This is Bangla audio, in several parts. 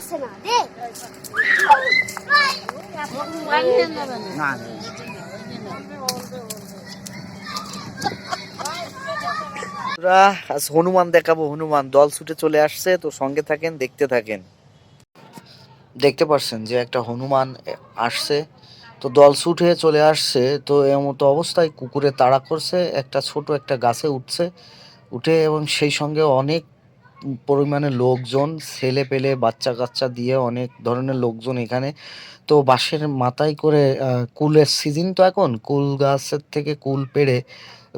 আছে না দে না আজ হনুমান দেখাবো। হনুমান দল ছুটে চলে আসছে, তো সঙ্গে থাকেন, দেখতে থাকেন। দেখতে পাচ্ছেন যে একটা হনুমান আসছে, তো দল ছুটে চলে আসছে। তো এমতো অবস্থায় কুকুরে তাড়া করছে, একটা ছোট একটা গাছে উঠছে, উঠে এবং সেই সঙ্গে অনেক পরিমাণে লোকজন, ছেলে পেলে বাচ্চা কাচ্চা দিয়ে অনেক ধরনের লোকজন এখানে। তো বাঁশের মাথায় করে কুলের সিজন, তো এখন কুল গাছের থেকে কুল পেড়ে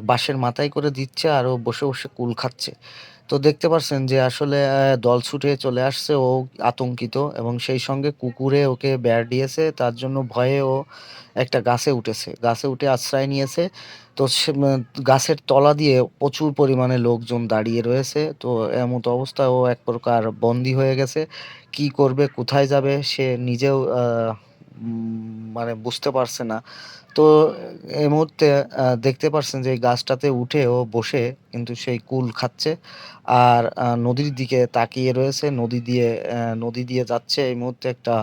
বাঁশের মাথায় করে দিচ্ছে আর ও বসে বসে কুল খাচ্ছে। তো দেখতে পাচ্ছেন যে আসলে দল ছুটে চলে আসছে, ও আতঙ্কিত এবং সেই সঙ্গে কুকুরে ওকে বের দিয়েছে, তার জন্য ভয়ে ও একটা গাছে উঠেছে, গাছে উঠে আশ্রয় নিয়েছে। তো গাছের তলা দিয়ে প্রচুর পরিমাণে লোকজন দাঁড়িয়ে রয়েছে। তো এমত অবস্থায় ও এক প্রকার বন্দী হয়ে গেছে। কি করবে, কোথায় যাবে সে নিজেও মানে বুঝতে পারছে না। তো এই মুহূর্তে দেখতে পাচ্ছেন যে এই গাছটাতে উঠে ও বসে কিন্তু সেই কুল খাচ্ছে আর নদীর দিকে তাকিয়ে রয়েছে। নদী দিয়ে যাচ্ছে এই মুহূর্তে একটা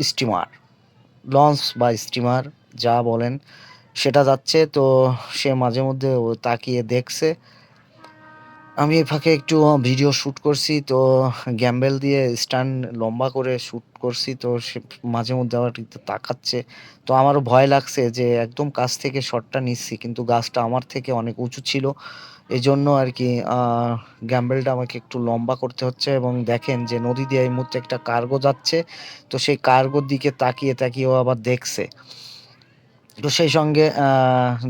স্টিমার, লঞ্চ বা স্টিমার যা বলেন সেটা যাচ্ছে। তো সে মাঝে মধ্যে ও তাকিয়ে দেখছে। আমি এই ফাঁকে একটু ভিডিও শ্যুট করছি, তো গ্যাম্বেল দিয়ে স্ট্যান্ড লম্বা করে শ্যুট করছি। তো সে মাঝে মধ্যে আবার একটু তাকাচ্ছে। তো আমারও ভয় লাগছে যে একদম কাছ থেকে শটটা নিচ্ছি, কিন্তু গাছটা আমার থেকে অনেক উঁচু ছিল, এই জন্য আর কি গ্যাম্বেলটা আমাকে একটু লম্বা করতে হচ্ছে। এবং দেখেন যে নদী দিয়ে এই মুহূর্তে একটা কার্গো যাচ্ছে, তো সেই কার্গোর দিকে তাকিয়ে তাকিয়ে ও আবার দেখছে। তো সেই সঙ্গে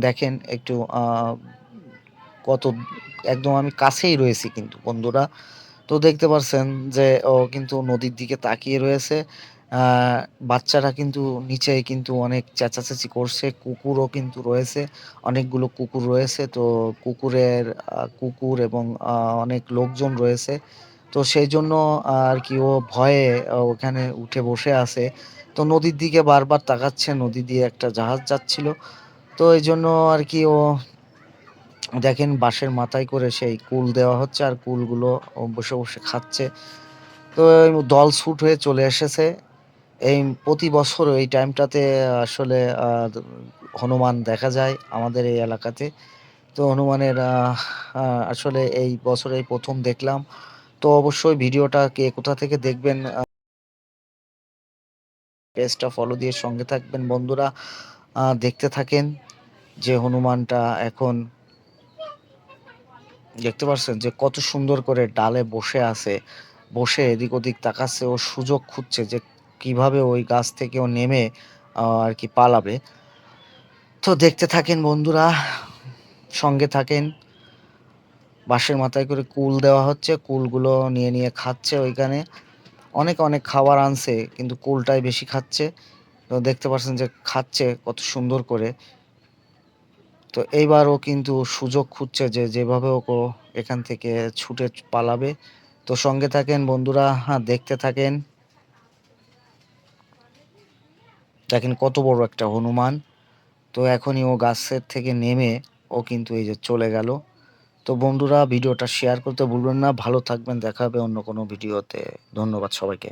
দেখেন একটু কত একদম আমি কাছেই রয়েছি কিন্তু বন্ধুরা। তো দেখতে পাচ্ছেন যে ও কিন্তু নদীর দিকে তাকিয়ে রয়েছে। আহ, বাচ্চারা কিন্তু নিচে কিন্তু অনেক চেঁচাচেঁচি করছে, কুকুরও কিন্তু রয়েছে, অনেকগুলো কুকুর রয়েছে। তো কুকুর এবং অনেক লোকজন রয়েছে। তো সেই জন্য আর কি ও ভয়ে ওখানে উঠে বসে আছে। তো নদীর দিকে বারবার তাকাচ্ছে, নদী দিয়ে একটা জাহাজ যাচ্ছিল। তো এই জন্য আর কি ও দেখেন বাঁশের মাথায় করে সেই কুল দেওয়া হচ্ছে আর কুলগুলো ও বসে বসে খাচ্ছে। তো এই দল ছুট হয়ে চলে এসেছে। এই প্রতি বছর এই টাইমটাতে আসলে হনুমান দেখা যায় আমাদের এই এলাকাতে। তো হনুমানের আসলে এই বছর এই প্রথম দেখলাম। তো অবশ্যই ভিডিওটা কে কোথা থেকে দেখবেন, পেজটা ফলো দিয়ে সঙ্গে থাকবেন বন্ধুরা। দেখতে থাকেন যে হনুমানটা এখন দেখতে পাচ্ছেন যে কত সুন্দর করে ডালে বসে আছে, বসে এদিক ওদিক তাকাচ্ছে, ও সুযোগ খুঁজছে যে কিভাবে ওই গাছ থেকে ও নেমে আর কি পালাবে। তো দেখতে থাকেন বন্ধুরা, সঙ্গে থাকেন। বাঁশের মাথায় করে কুল দেওয়া হচ্ছে, কুলগুলো নিয়ে নিয়ে খাচ্ছে ওইখানে। অনেক অনেক খাবার আনছে কিন্তু কুলটাই বেশি খাচ্ছে। তো দেখতে পাচ্ছেন যে খাচ্ছে কত সুন্দর করে। তো এইবারও কিন্তু সুযোগ খুঁজছে যে যেভাবে ওকে এখান থেকে ছুটে পালাবে। তো সঙ্গে থাকেন বন্ধুরা, হ্যাঁ দেখতে থাকেন। দেখেন কত বড় একটা হনুমান। তো এখনই ও গাছের থেকে নেমে ও কিন্তু এই যে চলে গেল। তো বন্ধুরা ভিডিওটা শেয়ার করতে ভুলবেন না। ভালো থাকবেন, দেখা হবে অন্য কোনো ভিডিওতে। ধন্যবাদ সবাইকে।